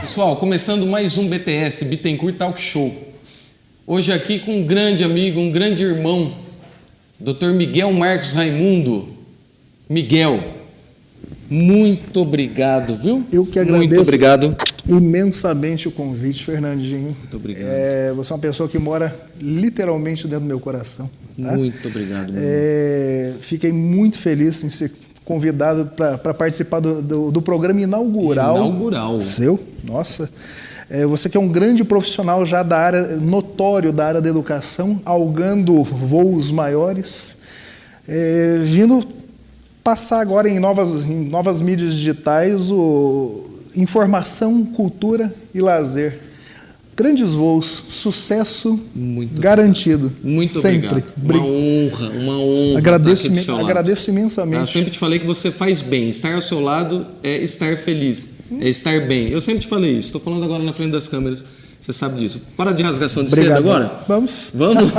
Pessoal, começando mais um BTS, Bittencourt Talk Show. Hoje aqui com um grande amigo, um grande irmão, Dr. Miguel Marcos Raimundo. Miguel, muito obrigado, viu? Eu que agradeço. Muito obrigado. Imensamente o convite, Fernandinho. Muito obrigado. Você é uma pessoa que mora literalmente dentro do meu coração. Tá? Muito obrigado. Fiquei muito feliz em ser convidado para participar do programa inaugural. Inaugural. Seu? Nossa. Você que é um grande profissional já da área, notório da área da educação, algando voos maiores, vindo passar agora em novas mídias digitais informação, cultura e lazer. Grandes voos, sucesso muito garantido. Obrigado. Muito sempre. Obrigado. Uma honra. Agradeço imensamente. Eu sempre te falei que você faz bem. Estar ao seu lado é estar feliz, é estar bem. Eu sempre te falei isso. Estou falando agora na frente das câmeras. Você sabe disso. Para de rasgação de seda agora? Vamos. Vamos?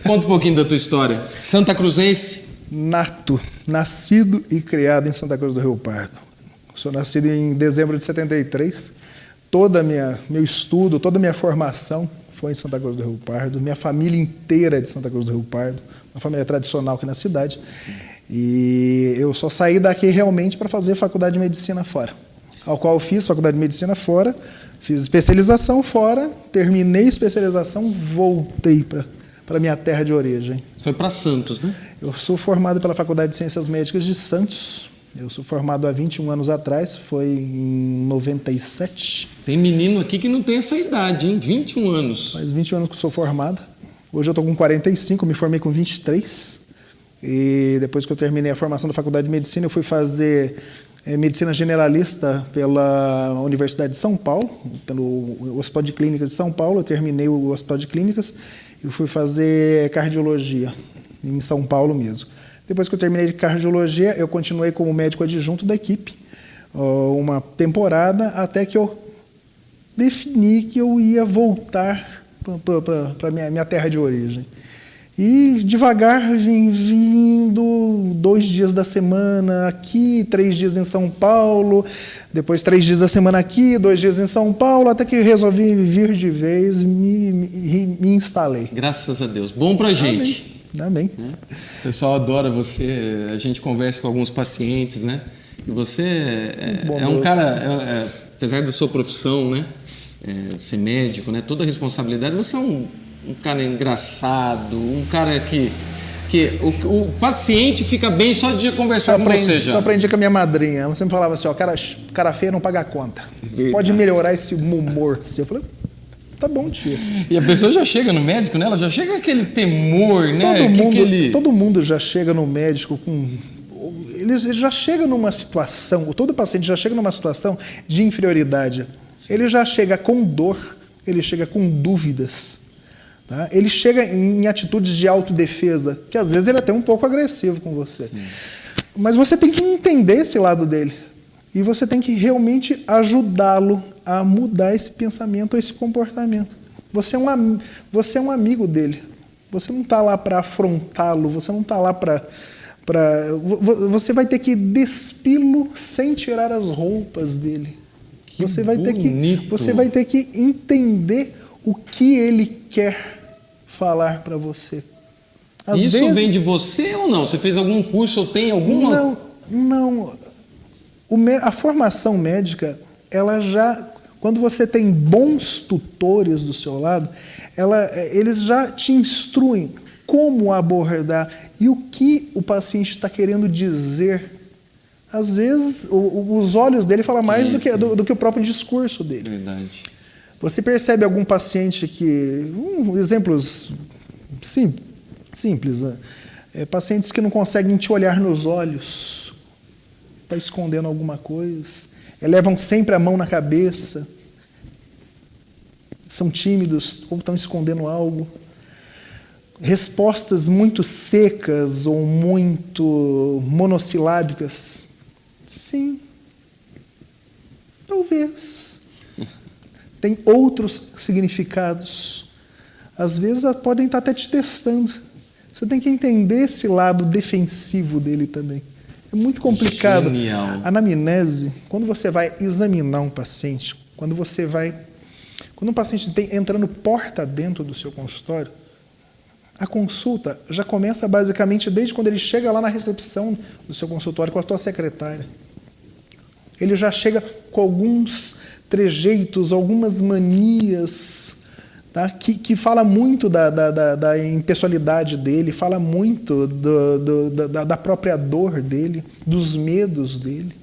Conta um pouquinho da tua história. Santa Cruzense? Nato. Nascido e criado em Santa Cruz do Rio Pardo. Sou nascido em dezembro de 73. Meu estudo, toda a minha formação foi em Santa Cruz do Rio Pardo. Minha família inteira é de Santa Cruz do Rio Pardo. Uma família tradicional aqui na cidade. Sim. E eu só saí daqui realmente para fazer faculdade de medicina fora. Ao qual eu fiz faculdade de medicina fora, fiz especialização fora, terminei a especialização, voltei para minha terra de origem. Foi para Santos, né? Eu sou formado pela Faculdade de Ciências Médicas de Santos. Eu sou formado há 21 anos atrás, foi em 97. Tem menino aqui que não tem essa idade, hein? 21 anos. Faz 21 anos que sou formado. Hoje eu estou com 45, me formei com 23. E depois que eu terminei a formação da Faculdade de Medicina, eu fui fazer Medicina Generalista pela Universidade de São Paulo, pelo Hospital de Clínicas de São Paulo. Eu terminei o Hospital de Clínicas e fui fazer Cardiologia em São Paulo mesmo. Depois que eu terminei de cardiologia, eu continuei como médico adjunto da equipe, uma temporada, até que eu defini que eu ia voltar para minha terra de origem. E devagar vim vindo 2 dias da semana aqui, 3 dias em São Paulo, depois 3 dias da semana aqui, 2 dias em São Paulo, até que resolvi vir de vez e me instalei. Graças a Deus. Bom pra gente. Amém. O pessoal adora você, a gente conversa com alguns pacientes, né? E você é um cara, apesar da sua profissão, né? Ser médico, né? Toda a responsabilidade, você é um cara engraçado, um cara que o paciente fica bem só de conversar com você já. Só aprendi com a minha madrinha, ela sempre falava assim, cara feio não paga a conta. Verdade. Pode melhorar esse humor. Eu falei, tá bom, tia. E a pessoa já chega no médico, né? Ela já chega com aquele temor, né? Todo mundo já chega no médico com... Ele já chega numa situação, todo paciente já chega numa situação de inferioridade. Sim. Ele já chega com dor, ele chega com dúvidas. Tá? Ele chega em atitudes de autodefesa, que às vezes ele é até um pouco agressivo com você. Sim. Mas você tem que entender esse lado dele. E você tem que realmente ajudá-lo a mudar esse pensamento, esse comportamento. Você é um amigo dele. Você não está lá para afrontá-lo, você não está lá para... Você vai ter que despi-lo sem tirar as roupas dele. Você vai ter que entender o que ele quer falar para você. Isso vem de você ou não? Você fez algum curso ou tem alguma... Não. A formação médica, ela já... Quando você tem bons tutores do seu lado, eles já te instruem como abordar e o que o paciente está querendo dizer. Às vezes, os olhos dele falam mais do que o próprio discurso dele. Verdade. Você percebe algum paciente que... exemplos simples. Pacientes que não conseguem te olhar nos olhos, está escondendo alguma coisa. Levam sempre a mão na cabeça, são tímidos ou estão escondendo algo. Respostas muito secas ou muito monossilábicas. Sim, talvez. Tem outros significados. Às vezes podem estar até te testando. Você tem que entender esse lado defensivo dele também. É muito complicado. Genial. A anamnese, quando você vai examinar um paciente, quando um paciente entrando porta dentro do seu consultório, a consulta já começa basicamente desde quando ele chega lá na recepção do seu consultório com a sua secretária. Ele já chega com alguns trejeitos, algumas manias, tá? que fala muito da impessoalidade dele, fala muito da própria dor dele, dos medos dele.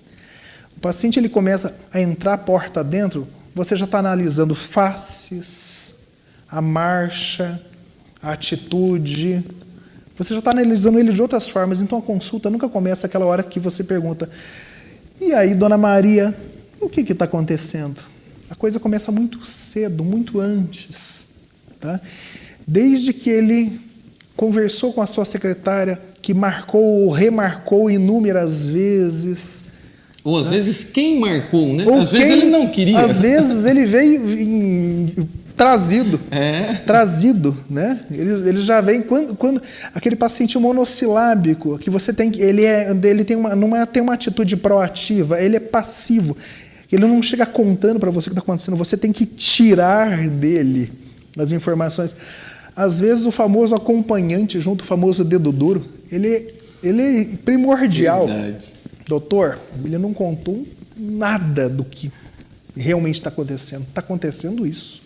O paciente ele começa a entrar porta dentro, você já está analisando faces, a marcha, a atitude, você já está analisando ele de outras formas, então a consulta nunca começa aquela hora que você pergunta: e aí, dona Maria, o que está acontecendo? A coisa começa muito cedo, muito antes. Tá? Desde que ele conversou com a sua secretária, que marcou ou remarcou inúmeras vezes. Ou às vezes quem marcou, né? Ou às vezes ele não queria. Às vezes ele veio trazido. Trazido, né? Ele já vem quando aquele paciente monossilábico que você tem, ele tem uma atitude proativa, ele é passivo. Ele não chega contando para você o que está acontecendo, você tem que tirar dele as informações. Às vezes o famoso acompanhante junto, o famoso dedo duro, ele é primordial. Verdade. Doutor, ele não contou nada do que realmente está acontecendo. Está acontecendo isso.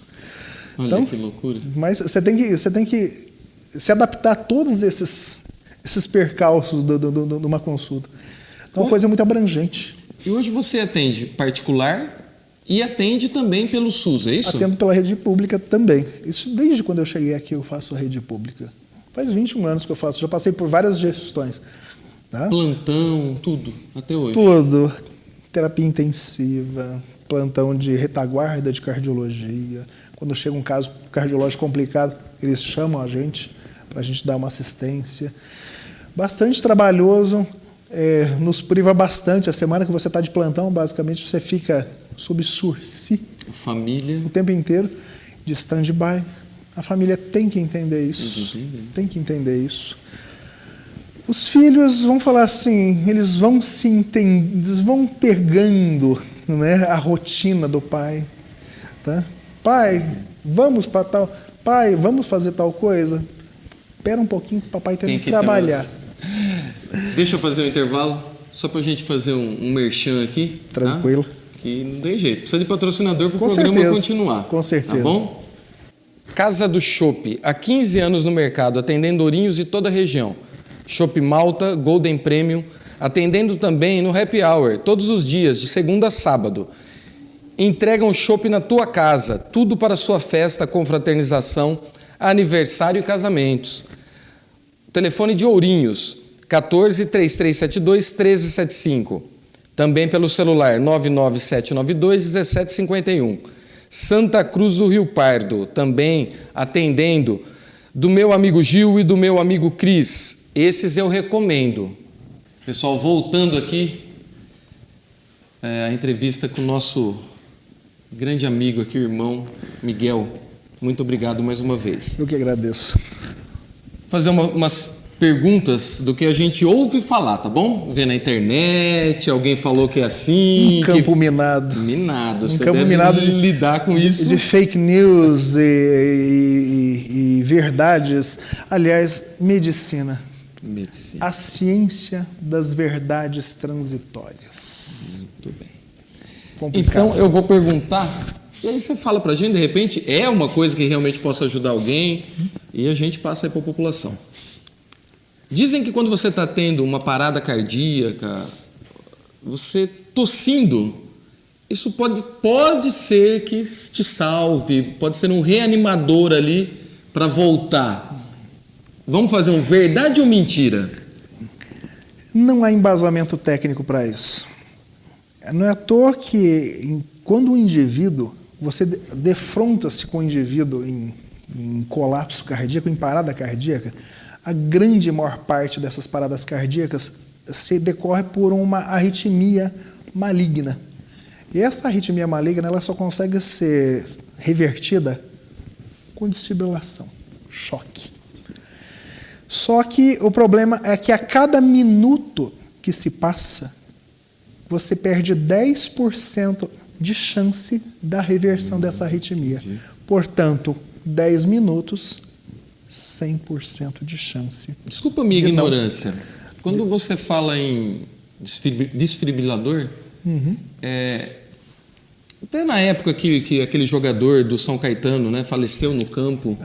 Olha então, que loucura. Mas você tem que se adaptar a todos esses percalços de uma consulta. Então, é uma coisa muito abrangente. E hoje você atende particular e atende também pelo SUS, é isso? Atendo pela rede pública também. Isso desde quando eu cheguei aqui eu faço rede pública. Faz 21 anos que eu faço, já passei por várias gestões. Tá? Plantão, tudo, até hoje? Tudo. Terapia intensiva, plantão de retaguarda de cardiologia. Quando chega um caso cardiológico complicado, eles chamam a gente para a gente dar uma assistência. Bastante trabalhoso, nos priva bastante. A semana que você está de plantão, basicamente, você fica sob sursi. Família. O tempo inteiro, de stand-by. A família tem que entender isso. Tem que entender isso. Os filhos vão falar assim, eles vão pegando, né, a rotina do pai. Tá? Pai, vamos para tal. Pai, vamos fazer tal coisa. Espera um pouquinho que o papai tem que trabalhar. Deixa eu fazer um intervalo, só para a gente fazer um merchan aqui. Tranquilo. Tá? Que não tem jeito. Precisa de patrocinador para o programa continuar. Com certeza. Tá bom? Casa do Chopp, há 15 anos no mercado, atendendo Ourinhos e toda a região. Chopp Malta, Golden Premium, atendendo também no Happy Hour, todos os dias, de segunda a sábado. Entregam chopp na tua casa, tudo para sua festa, confraternização, aniversário e casamentos. Telefone de Ourinhos, 14-3372-1375. Também pelo celular 99792-1751. Santa Cruz do Rio Pardo, também atendendo do meu amigo Gil e do meu amigo Cris. Esses eu recomendo. Pessoal, voltando aqui, a entrevista com o nosso grande amigo aqui, irmão Miguel. Muito obrigado mais uma vez. Eu que agradeço. Fazer umas perguntas do que a gente ouve falar, tá bom? Vê na internet, alguém falou que é assim... campo minado. Minado. Você campo deve minado lidar com isso. De fake news e verdades. Aliás, medicina. A ciência das verdades transitórias. Muito bem. Complicado. Então, eu vou perguntar, e aí você fala pra gente, de repente, é uma coisa que realmente possa ajudar alguém, e a gente passa aí pra população. Dizem que quando você está tendo uma parada cardíaca, você tossindo, isso pode ser que te salve, pode ser um reanimador ali para voltar. Vamos fazer um verdade ou mentira? Não há embasamento técnico para isso. Não é à toa que quando o indivíduo, você defronta-se com o indivíduo em colapso cardíaco, em parada cardíaca, a grande maior parte dessas paradas cardíacas se decorre por uma arritmia maligna. E essa arritmia maligna ela só consegue ser revertida com desfibrilação, choque. Só que o problema é que a cada minuto que se passa, você perde 10% de chance da reversão dessa arritmia. Portanto, 10 minutos, 100% de chance. Desculpa a minha ignorância. Quando você fala em desfibrilador, até na época que aquele jogador do São Caetano, né, faleceu no campo,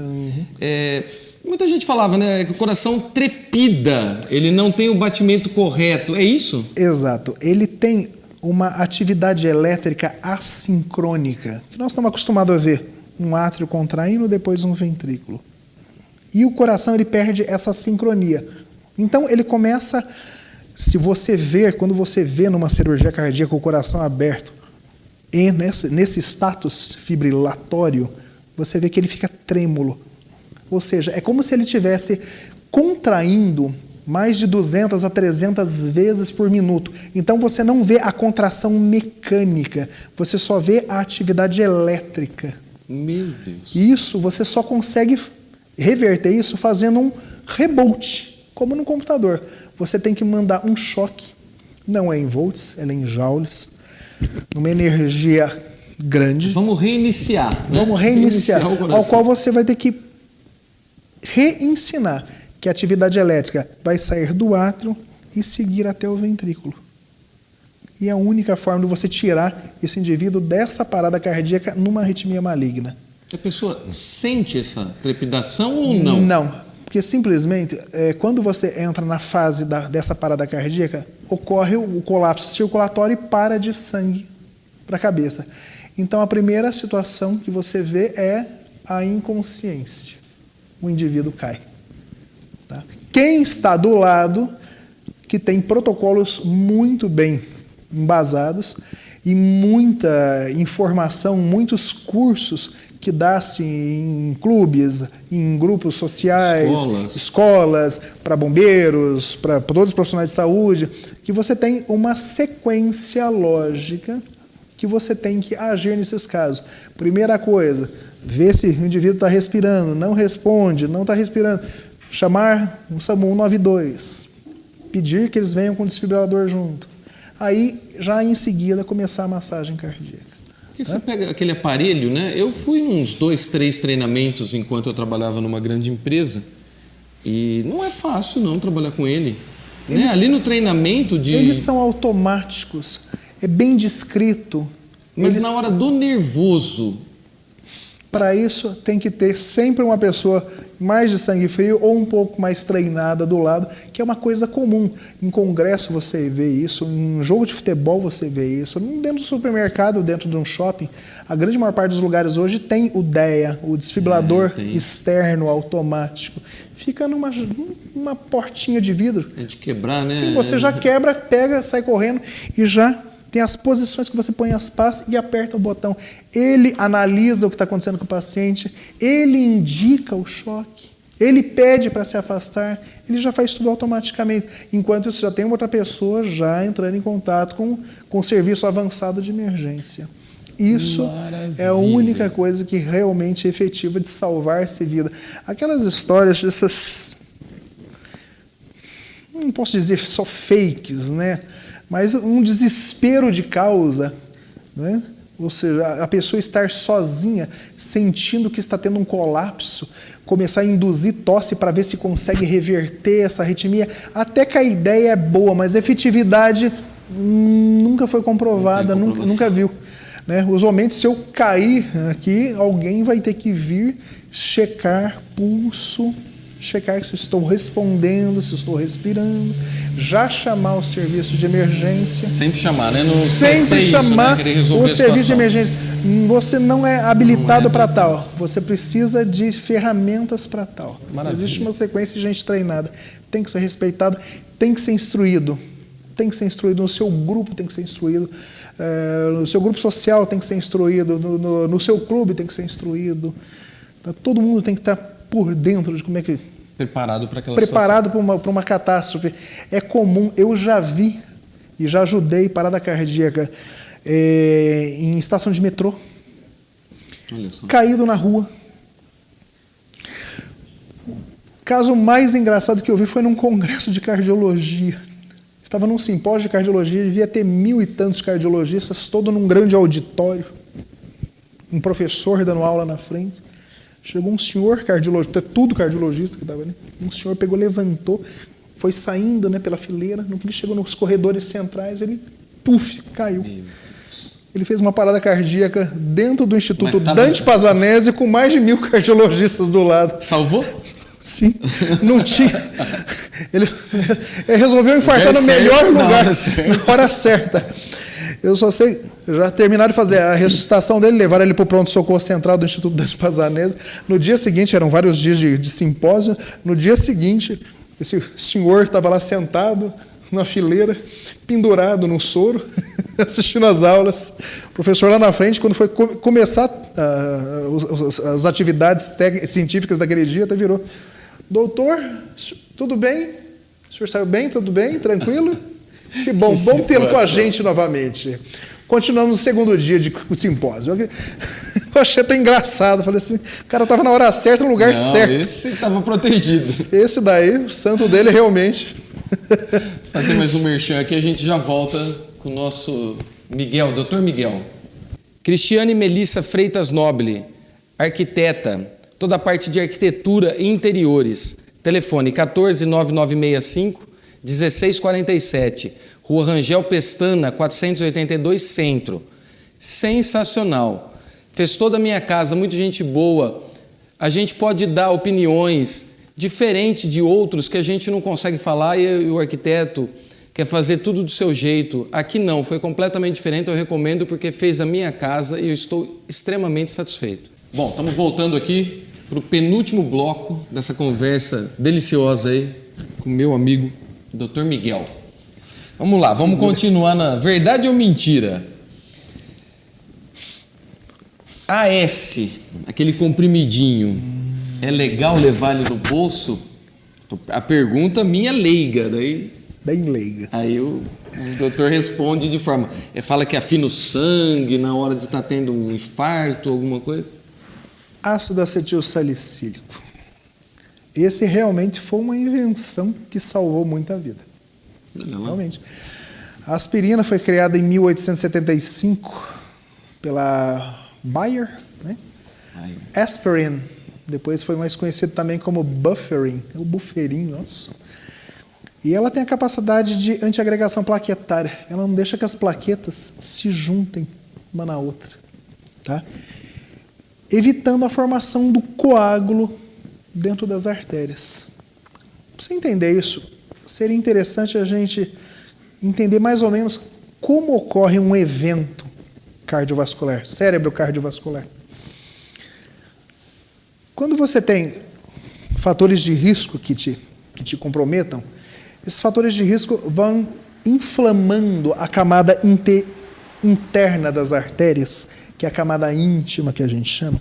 muita gente falava, né, que o coração trepida, ele não tem o batimento correto. É isso? Exato. Ele tem uma atividade elétrica assincrônica, que nós estamos acostumados a ver. Um átrio contraindo, depois um ventrículo. E o coração, ele perde essa sincronia. Então, ele começa, quando você vê numa cirurgia cardíaca o coração aberto, e nesse status fibrilatório, você vê que ele fica trêmulo. Ou seja, é como se ele estivesse contraindo mais de 200 a 300 vezes por minuto. Então, você não vê a contração mecânica, você só vê a atividade elétrica. Meu Deus. Isso, você só consegue reverter isso fazendo um reboot, como no computador. Você tem que mandar um choque, não é em volts, ela é em joules, numa energia grande. Vamos reiniciar. Né? Vamos reiniciar, ao qual você vai ter que reensinar que a atividade elétrica vai sair do átrio e seguir até o ventrículo. E é a única forma de você tirar esse indivíduo dessa parada cardíaca numa arritmia maligna. A pessoa sente essa trepidação ou não? Não, porque simplesmente, quando você entra na fase dessa parada cardíaca, ocorre o colapso circulatório e para de sangue para a cabeça. Então, a primeira situação que você vê é a inconsciência. O indivíduo cai. Tá? Quem está do lado, que tem protocolos muito bem embasados e muita informação, muitos cursos que dá-se em clubes, em grupos sociais, escolas para bombeiros, para todos os profissionais de saúde, que você tem uma sequência lógica que você tem que agir nesses casos. Primeira coisa, ver se o indivíduo está respirando, não responde, não está respirando. Chamar o SAMU 192, pedir que eles venham com o desfibrilador junto. Aí, já em seguida, começar a massagem cardíaca. E você pega aquele aparelho, né? Eu fui em uns 2, 3 treinamentos enquanto eu trabalhava numa grande empresa e não é fácil não trabalhar com ele. Né? Ali no treinamento de... Eles são automáticos, é bem descrito. Mas na hora do nervoso... Para isso, tem que ter sempre uma pessoa mais de sangue frio ou um pouco mais treinada do lado, que é uma coisa comum. Em congresso você vê isso, em jogo de futebol você vê isso, dentro do supermercado, dentro de um shopping. A grande maior parte dos lugares hoje tem o DEA, o desfibrilador externo automático. Fica numa portinha de vidro. É de quebrar, né? Sim, você já quebra, pega, sai correndo e já... Tem as posições que você põe as pás e aperta o botão. Ele analisa o que está acontecendo com o paciente, ele indica o choque, ele pede para se afastar, ele já faz tudo automaticamente. Enquanto isso, já tem outra pessoa já entrando em contato com o serviço avançado de emergência. Isso é a única coisa que realmente é efetiva de salvar-se vida. Aquelas histórias dessas... Não posso dizer só fakes, né? Mas um desespero de causa, né? Ou seja, a pessoa estar sozinha, sentindo que está tendo um colapso, começar a induzir tosse para ver se consegue reverter essa arritmia, até que a ideia é boa, mas a efetividade nunca foi comprovada, nunca viu. Né? Usualmente, se eu cair aqui, alguém vai ter que vir checar pulso, checar se estou respondendo, se estou respirando, já chamar o serviço de emergência. Sempre chamar, né? Não sempre chamar isso, né? o serviço de emergência. Você não é habilitado para tal. Você precisa de ferramentas para tal. Maravilha. Existe uma sequência de gente treinada. Tem que ser respeitado, tem que ser instruído. Tem que ser instruído no seu grupo, tem que ser instruído. No seu grupo social tem que ser instruído. No seu clube tem que ser instruído. Todo mundo tem que estar por dentro de como é que... Preparado para aquela Preparado para uma catástrofe. É comum, eu já vi e já ajudei parada cardíaca em estação de metrô. Olha só. Caído na rua. O caso mais engraçado que eu vi foi num congresso de cardiologia. Estava num simpósio de cardiologia, devia ter 1000 e tantos cardiologistas, todo num grande auditório, um professor dando aula na frente. Chegou um senhor cardiologista, tudo cardiologista que estava ali, um senhor pegou, levantou, foi saindo, né, pela fileira, no que ele chegou nos corredores centrais, ele, caiu. Ele fez uma parada cardíaca dentro do Instituto Dante Pazzanese com mais de 1000 cardiologistas do lado. Salvou? Sim, não tinha. Ele resolveu infartar no melhor lugar, na hora certa. Eu só sei, já terminaram de fazer a ressuscitação dele, levaram ele para o pronto-socorro central do Instituto Dante Pazzanese. No dia seguinte, eram vários dias de simpósio, no dia seguinte, esse senhor estava lá sentado na fileira, pendurado no soro, assistindo às aulas. O professor lá na frente, quando foi começar as atividades científicas daquele dia, até virou: doutor, tudo bem? O senhor saiu bem? Tudo bem? Tranquilo? Que bom, bom tê-lo com a gente novamente. Continuamos no segundo dia de simpósio. Eu achei até engraçado. Falei assim, o cara estava na hora certa, no lugar certo. Esse estava protegido. Esse daí, o santo dele realmente. Fazer mais um merchan aqui, a gente já volta com o nosso Miguel, Dr. Miguel. Cristiane Melissa Freitas Noble, arquiteta, toda a parte de arquitetura e interiores. Telefone 14-9965-1647, Rua Rangel Pestana, 482 Centro. Sensacional. Fez toda a minha casa, muita gente boa. A gente pode dar opiniões diferentes de outros que a gente não consegue falar e o arquiteto quer fazer tudo do seu jeito. Aqui não, foi completamente diferente, eu recomendo porque fez a minha casa e eu estou extremamente satisfeito. Bom, estamos voltando aqui para o penúltimo bloco dessa conversa deliciosa aí com o meu amigo Dr. Miguel. Vamos lá, vamos continuar na verdade ou mentira. AS, aquele comprimidinho, é legal levar ele no bolso? A pergunta minha leiga, daí... Bem leiga. Aí o doutor responde de forma... Fala que afina o sangue na hora de estar tendo um infarto, alguma coisa? Ácido acetilsalicílico. Esse realmente foi uma invenção que salvou muita vida. Realmente. A aspirina foi criada em 1875 pela Bayer, né? Aspirin, depois foi mais conhecido também como bufferin, o buferin, nossa. E ela tem a capacidade de antiagregação plaquetária. Ela não deixa que as plaquetas se juntem uma na outra, tá? Evitando a formação do coágulo dentro das artérias. Para você entender isso, seria interessante a gente entender mais ou menos como ocorre um evento cardiovascular, cérebro cardiovascular. Quando você tem fatores de risco que te comprometam, esses fatores de risco vão inflamando a camada interna das artérias, que é a camada íntima que a gente chama.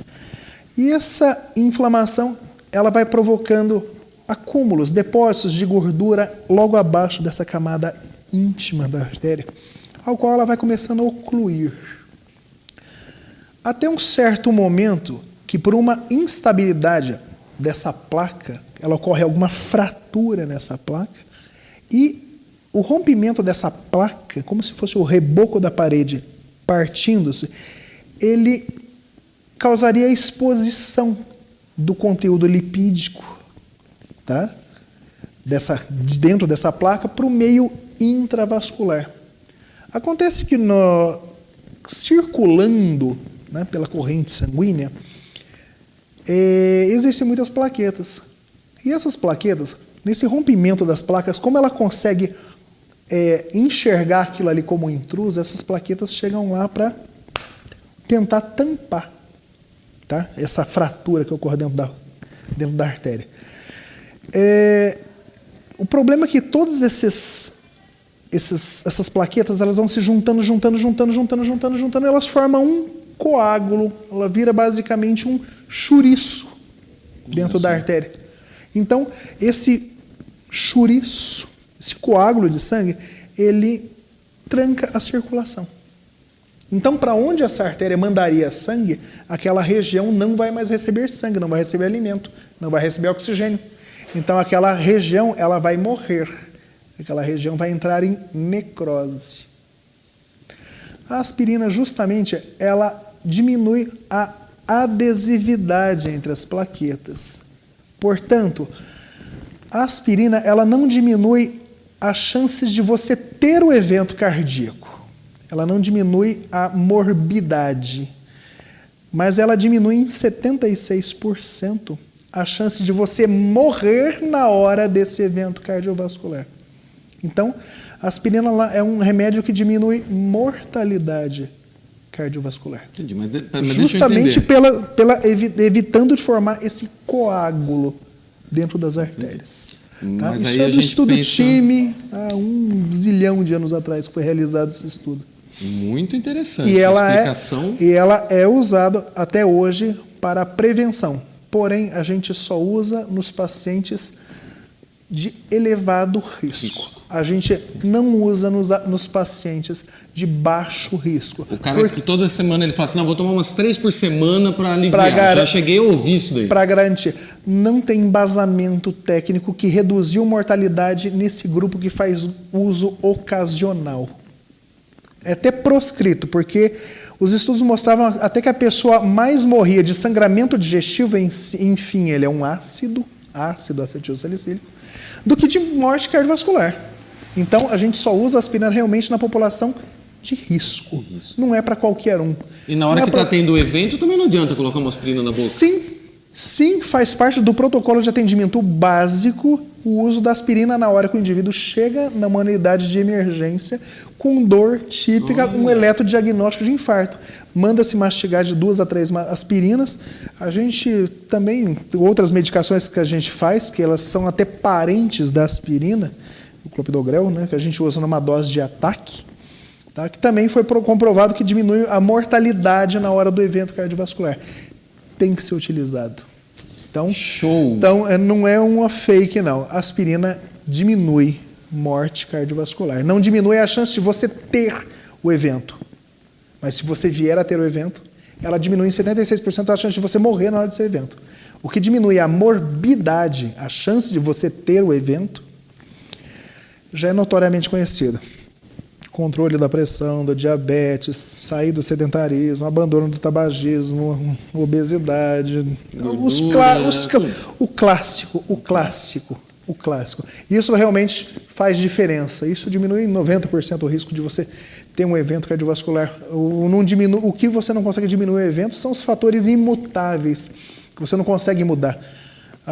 E essa inflamação, ela vai provocando acúmulos, depósitos de gordura logo abaixo dessa camada íntima da artéria, ao qual ela vai começando a ocluir. Até um certo momento que, por uma instabilidade dessa placa, ela ocorre alguma fratura nessa placa, e o rompimento dessa placa, como se fosse o reboco da parede partindo-se, ele causaria a exposição do conteúdo lipídico, tá? Dentro dessa placa para o meio intravascular. Acontece que circulando, né, pela corrente sanguínea, existem muitas plaquetas. E essas plaquetas, nesse rompimento das placas, como ela consegue enxergar aquilo ali como intruso, essas plaquetas chegam lá para tentar tampar, tá? Essa fratura que ocorre dentro da artéria. O problema é que todas essas plaquetas, elas vão se juntando, elas formam um coágulo, ela vira basicamente um chouriço dentro da artéria. Então, esse chouriço, esse coágulo de sangue, ele tranca a circulação. Então, para onde essa artéria mandaria sangue, aquela região não vai mais receber sangue, não vai receber alimento, não vai receber oxigênio. Então, aquela região ela vai morrer. aquela região vai entrar em necrose. A aspirina, justamente, ela diminui a adesividade entre as plaquetas. Portanto, a aspirina ela não diminui as chances de você ter o evento cardíaco. Ela não diminui a morbidade, mas ela diminui em 76% a chance de você morrer na hora desse evento cardiovascular. Então, a aspirina é um remédio que diminui mortalidade cardiovascular. Entendi, mas justamente evitando de formar esse coágulo dentro das artérias. Tá? Mas isso aí é a do gente estudo pensa... time há 1 zilhão de anos atrás que foi realizado esse estudo. Muito interessante E a explicação. ela é usada até hoje para prevenção. Porém, a gente só usa nos pacientes de elevado risco. A gente não usa nos pacientes de baixo risco. O cara que toda semana ele fala assim, não, vou tomar umas 3 por semana para aliviar. Já cheguei a ouvir isso daí. Para garantir. Não tem embasamento técnico que reduziu mortalidade nesse grupo que faz uso ocasional. É até proscrito, porque os estudos mostravam até que a pessoa mais morria de sangramento digestivo, enfim, ele é um ácido acetilsalicílico, do que de morte cardiovascular. Então, a gente só usa a aspirina realmente na população de risco. Não é para qualquer um. E na hora que está tendo o evento, também não adianta colocar uma aspirina na boca? Sim, faz parte do protocolo de atendimento básico o uso da aspirina na hora que o indivíduo chega numa unidade de emergência com dor típica, um eletrodiagnóstico de infarto. Manda-se mastigar de 2 a 3 aspirinas. A gente também, outras medicações que a gente faz, que elas são até parentes da aspirina, o clopidogrel, né, que a gente usa numa dose de ataque, tá, que também foi comprovado que diminui a mortalidade na hora do evento cardiovascular. Tem que ser utilizado. Então, show! Então, não é uma fake, não. A aspirina diminui morte cardiovascular. Não diminui a chance de você ter o evento. Mas se você vier a ter o evento, ela diminui em 76% a chance de você morrer na hora desse evento. O que diminui a morbidade, a chance de você ter o evento, já é notoriamente conhecido. Controle da pressão, da diabetes, sair do sedentarismo, abandono do tabagismo, obesidade, o clássico. Isso realmente faz diferença. Isso diminui em 90% o risco de você ter um evento cardiovascular. O que você não consegue diminuir o evento são os fatores imutáveis, que você não consegue mudar.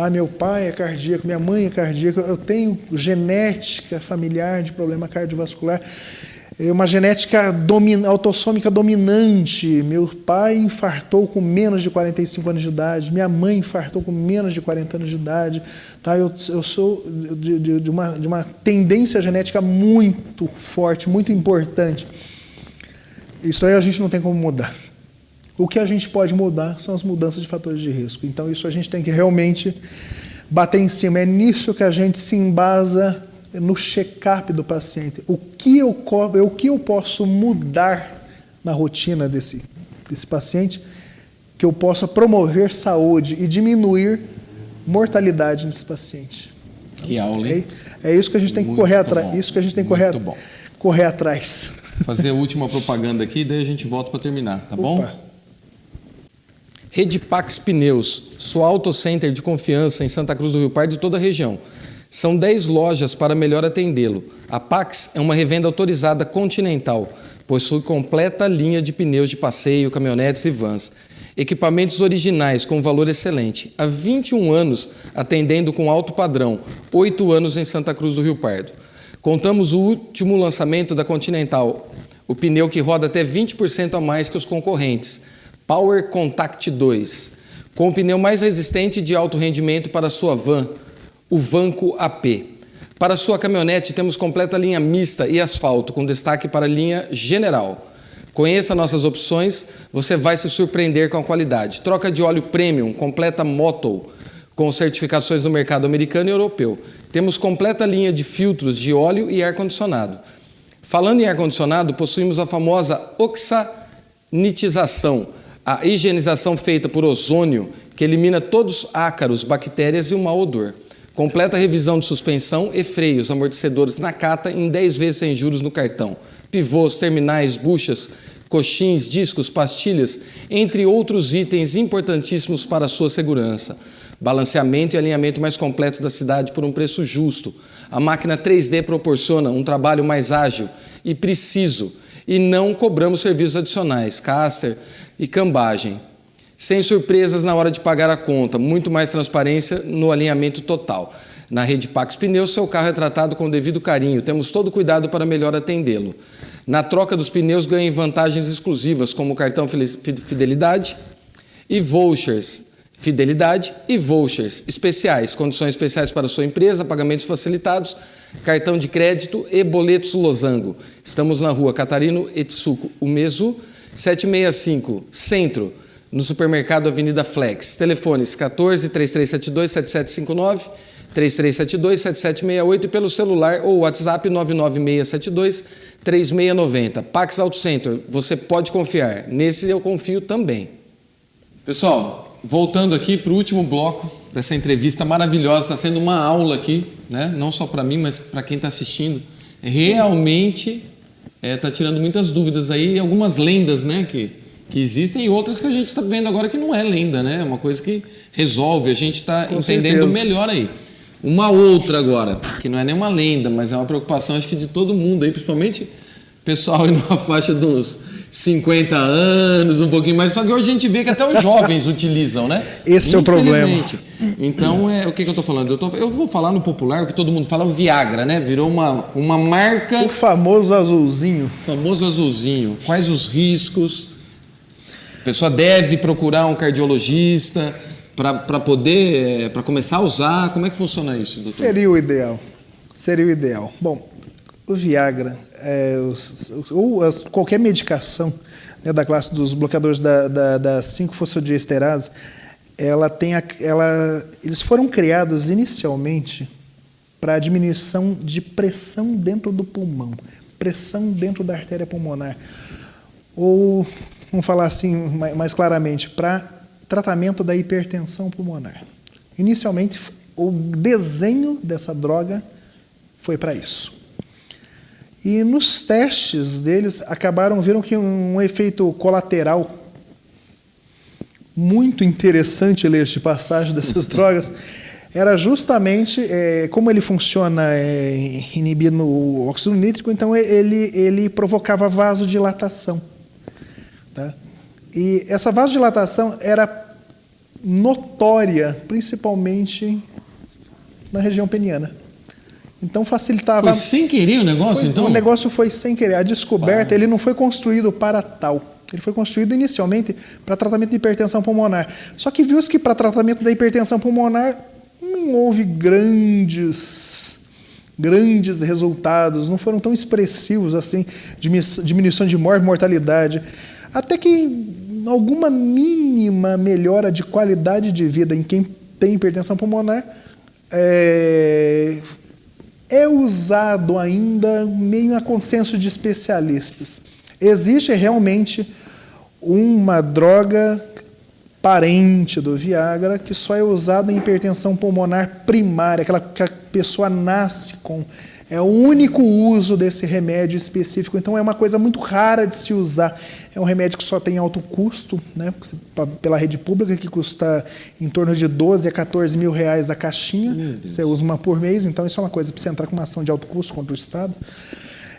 Meu pai é cardíaco, minha mãe é cardíaca, eu tenho genética familiar de problema cardiovascular, uma genética autossômica dominante. Meu pai infartou com menos de 45 anos de idade, minha mãe infartou com menos de 40 anos de idade. Tá? Eu sou de uma tendência genética muito forte, muito importante. Isso aí a gente não tem como mudar. O que a gente pode mudar são as mudanças de fatores de risco. Então, isso a gente tem que realmente bater em cima. É nisso que a gente se embasa no check-up do paciente. O que eu posso mudar na rotina desse paciente que eu possa promover saúde e diminuir mortalidade nesse paciente. Que aula, hein? É isso que a gente tem que correr atrás. Isso que a gente tem que correr atrás. Fazer a última propaganda aqui, daí a gente volta para terminar, tá bom? Rede Pax Pneus, sua auto center de confiança em Santa Cruz do Rio Pardo e toda a região. São 10 lojas para melhor atendê-lo. A Pax é uma revenda autorizada continental, possui completa linha de pneus de passeio, caminhonetes e vans. Equipamentos originais com valor excelente. Há 21 anos atendendo com alto padrão, 8 anos em Santa Cruz do Rio Pardo. Contamos o último lançamento da Continental, o pneu que roda até 20% a mais que os concorrentes. Power Contact 2, com o pneu mais resistente de alto rendimento para sua van, o Vanco AP. Para sua caminhonete temos completa linha mista e asfalto, com destaque para a linha general. Conheça nossas opções, você vai se surpreender com a qualidade. Troca de óleo premium, completa Moto, com certificações do mercado americano e europeu. Temos completa linha de filtros de óleo e ar-condicionado. Falando em ar-condicionado, possuímos a famosa oxanitização, a higienização feita por ozônio, que elimina todos os ácaros, bactérias e o mau odor. Completa revisão de suspensão e freios, amortecedores Nakata em 10 vezes sem juros no cartão. Pivôs, terminais, buchas, coxins, discos, pastilhas, entre outros itens importantíssimos para a sua segurança. Balanceamento e alinhamento mais completo da cidade por um preço justo. A máquina 3D proporciona um trabalho mais ágil e preciso e não cobramos serviços adicionais, caster e cambagem. Sem surpresas na hora de pagar a conta, muito mais transparência no alinhamento total. Na rede Pax Pneus, seu carro é tratado com devido carinho, temos todo cuidado para melhor atendê-lo. Na troca dos pneus, ganhe vantagens exclusivas, como cartão Fidelidade e vouchers. Fidelidade e vouchers especiais, condições especiais para a sua empresa, pagamentos facilitados, cartão de crédito e boletos losango. Estamos na rua Catarino Etsuko Umezu, 765, Centro, no supermercado Avenida Flex. Telefones 14-3372-7759, 3372-7768 e pelo celular ou WhatsApp 99672-3690. Pax Auto Center, você pode confiar. Nesse eu confio também. Pessoal, voltando aqui para o último bloco dessa entrevista maravilhosa, está sendo uma aula aqui, né? Não só para mim, mas para quem está assistindo. Realmente está tirando muitas dúvidas aí, algumas lendas, né, que existem e outras que a gente está vendo agora que não é lenda, né? É uma coisa que resolve, a gente está entendendo melhor aí. Uma outra agora, que não é nem uma lenda, mas é uma preocupação, acho que de todo mundo aí, principalmente pessoal aí numa faixa dos 50 anos, um pouquinho mais, só que hoje a gente vê que até os jovens utilizam, né? Esse é o problema. Então, o que eu estou falando? Eu vou falar no popular, o que todo mundo fala, o Viagra, né? Virou uma marca... O famoso azulzinho. Famoso azulzinho. Quais os riscos? A pessoa deve procurar um cardiologista para começar a usar. Como é que funciona isso, doutor? Seria o ideal. Bom, o Viagra, qualquer medicação, né, da classe dos bloqueadores da 5-fosfodiesterase, eles foram criados inicialmente para a diminuição de pressão dentro do pulmão, pressão dentro da artéria pulmonar. Ou, vamos falar assim mais claramente, para tratamento da hipertensão pulmonar. Inicialmente, o desenho dessa droga foi para isso. E nos testes deles, viram que um efeito colateral muito interessante, ler de passagem dessas drogas, era justamente como ele funciona inibindo o óxido nítrico, então ele provocava vasodilatação. Tá? E essa vasodilatação era notória, principalmente na região peniana. Então facilitava... Foi sem querer o negócio, então? O negócio foi sem querer. A descoberta, ele não foi construído para tal. Ele foi construído inicialmente para tratamento de hipertensão pulmonar. Só que viu-se que para tratamento da hipertensão pulmonar não houve grandes resultados, não foram tão expressivos assim, diminuição de morte, mortalidade. Até que alguma mínima melhora de qualidade de vida em quem tem hipertensão pulmonar é usado ainda meio a consenso de especialistas. Existe realmente uma droga parente do Viagra que só é usada em hipertensão pulmonar primária, aquela que a pessoa nasce com. É o único uso desse remédio específico, então é uma coisa muito rara de se usar. É um remédio que só tem alto custo, né, pela rede pública, que custa em torno de 12 a 14 mil reais a caixinha. Você usa uma por mês, então isso é uma coisa para você entrar com uma ação de alto custo contra o Estado.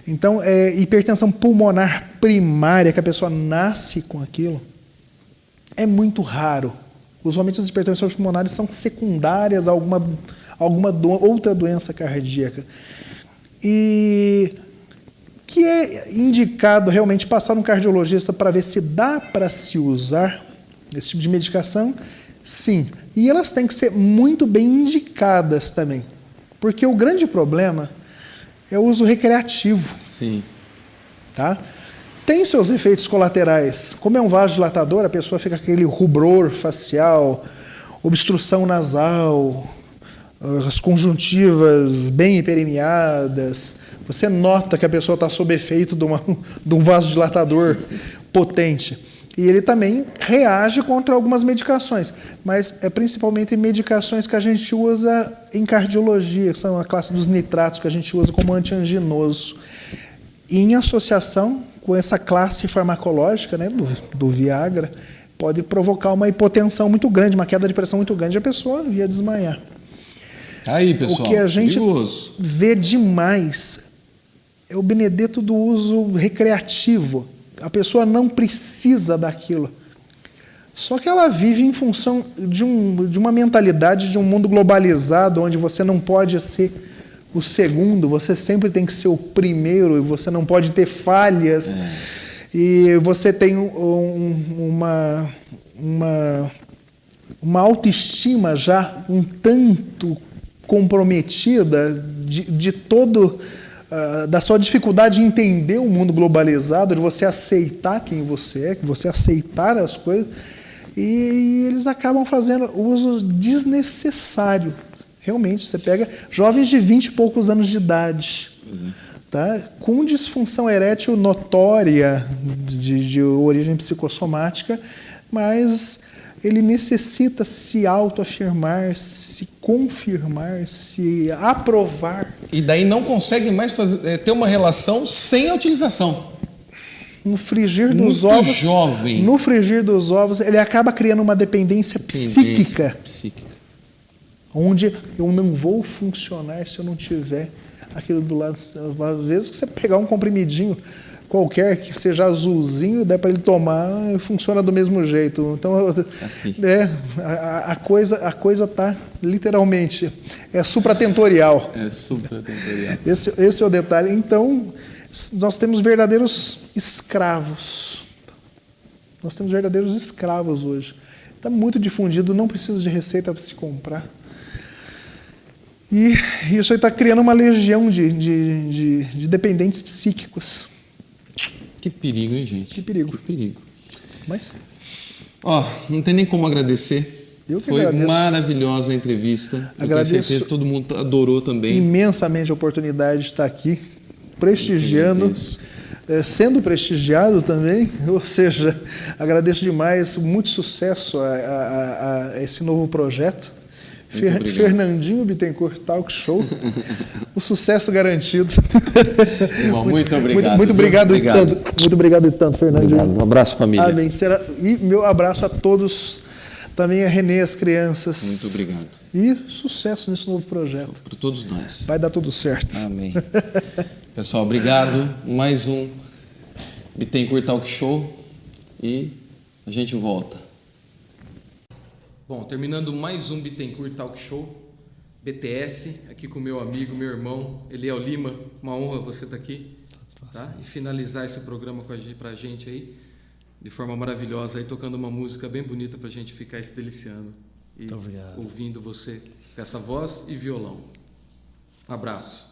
Então, hipertensão pulmonar primária, que a pessoa nasce com aquilo, é muito raro. Usualmente as hipertensões pulmonares são secundárias a alguma outra doença cardíaca. E que é indicado realmente passar no cardiologista para ver se dá para se usar esse tipo de medicação, sim. E elas têm que ser muito bem indicadas também. Porque o grande problema é o uso recreativo. Sim. Tá? Tem seus efeitos colaterais. Como é um vasodilatador, a pessoa fica com aquele rubor facial, obstrução nasal, as conjuntivas bem hiperemiadas. Você nota que a pessoa está sob efeito de um vasodilatador potente. E ele também reage contra algumas medicações, mas é principalmente medicações que a gente usa em cardiologia, que são a classe dos nitratos que a gente usa como antianginoso. E em associação com essa classe farmacológica, né, do Viagra, pode provocar uma hipotensão muito grande, uma queda de pressão muito grande, e a pessoa ia desmaiar. Aí, pessoal, o que a gente perigoso. vê demais é o Benedetto do uso recreativo. A pessoa não precisa daquilo. Só que ela vive em função de uma mentalidade de um mundo globalizado, onde você não pode ser o segundo, você sempre tem que ser o primeiro, e você não pode ter falhas. E você tem uma autoestima já um tanto comprometida de todo... da sua dificuldade de entender o mundo globalizado, de você aceitar quem você é, que você aceitar as coisas, e eles acabam fazendo uso desnecessário. Realmente, você pega jovens de 20 e poucos anos de idade, tá? Com disfunção erétil notória de origem psicossomática, mas ele necessita se autoafirmar, se confirmar, se aprovar. E daí não consegue mais ter uma relação sem a utilização. No frigir dos Muito ovos, jovem. No frigir dos ovos, ele acaba criando uma dependência psíquica, onde eu não vou funcionar se eu não tiver aquilo do lado. Às vezes você pegar um comprimidinho qualquer que seja azulzinho, dá para ele tomar, funciona do mesmo jeito. Então, a coisa está literalmente supratentorial. Supratentorial. Esse é o detalhe. Então, nós temos verdadeiros escravos. Nós temos verdadeiros escravos hoje. Está muito difundido, não precisa de receita para se comprar. E isso aí está criando uma legião de dependentes psíquicos. Que perigo, hein, gente? Que perigo. Que perigo. Mas... não tem nem como agradecer. Foi agradeço. Maravilhosa a entrevista. Eu tenho certeza que todo mundo adorou também. Imensamente a oportunidade de estar aqui, prestigiando, sendo prestigiado também. Ou seja, agradeço demais, muito sucesso a esse novo projeto. Fernandinho Bittencourt Talk Show. O sucesso garantido. Irmão, muito obrigado. Muito obrigado e tanto. Muito obrigado e tanto, Fernandinho. Obrigado. Um abraço, família. Amém. E meu abraço a todos, também a Renê, as crianças. Muito obrigado. E sucesso nesse novo projeto. Para todos nós. Vai dar tudo certo. Amém. Pessoal, obrigado. Mais um Bittencourt Talk Show e a gente volta. Bom, terminando mais um Bittencourt Talk Show, BTS, aqui com meu amigo, meu irmão, Eliel Lima. Uma honra você estar aqui, tá? E finalizar esse programa pra gente aí, de forma maravilhosa, aí tocando uma música bem bonita pra gente ficar se deliciando e ouvindo você com essa voz e violão. Um abraço.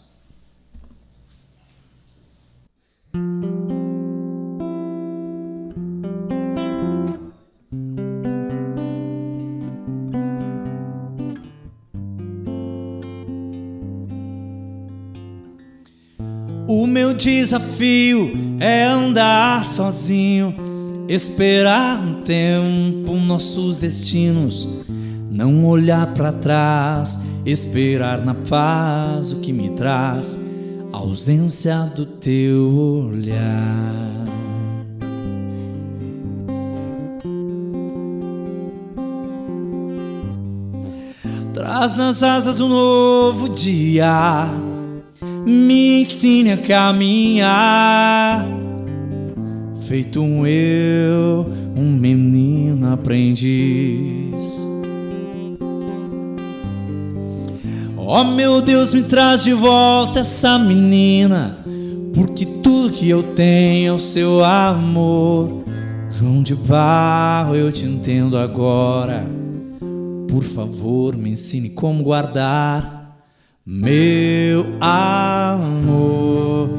O meu desafio é andar sozinho, esperar um tempo nossos destinos, não olhar pra trás, esperar na paz o que me traz a ausência do teu olhar. Traz nas asas um novo dia, me ensine a caminhar, feito um menino aprendiz. Oh meu Deus, me traz de volta essa menina, porque tudo que eu tenho é o seu amor. João de Barro, eu te entendo agora, por favor me ensine como guardar meu amor,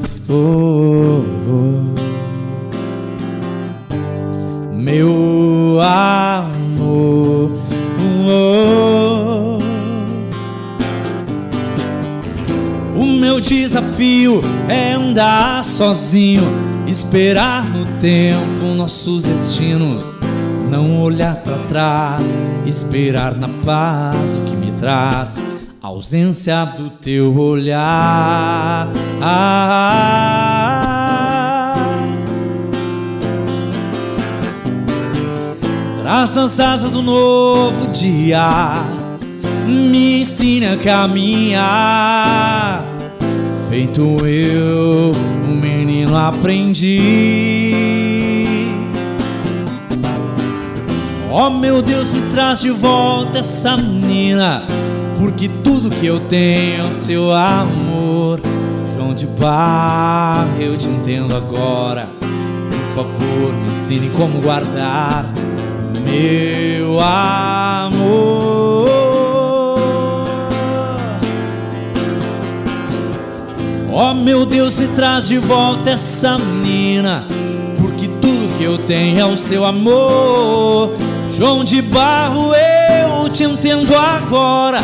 meu amor, O meu desafio é andar sozinho, esperar no tempo nossos destinos, não olhar pra trás, esperar na paz o que me traz a ausência do teu olhar. Traz nas asas do novo dia, me ensine a caminhar, feito eu, um menino aprendi. Oh meu Deus, me traz de volta essa menina, porque tudo que eu tenho é o seu amor. João de Barro, eu te entendo agora, por favor me ensine como guardar meu amor. Oh meu Deus, me traz de volta essa menina, porque tudo que eu tenho é o seu amor. João de Barro, eu te entendo agora,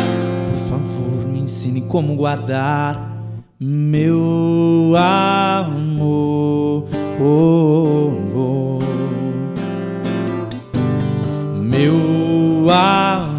por favor me ensine como guardar meu amor. Meu amor.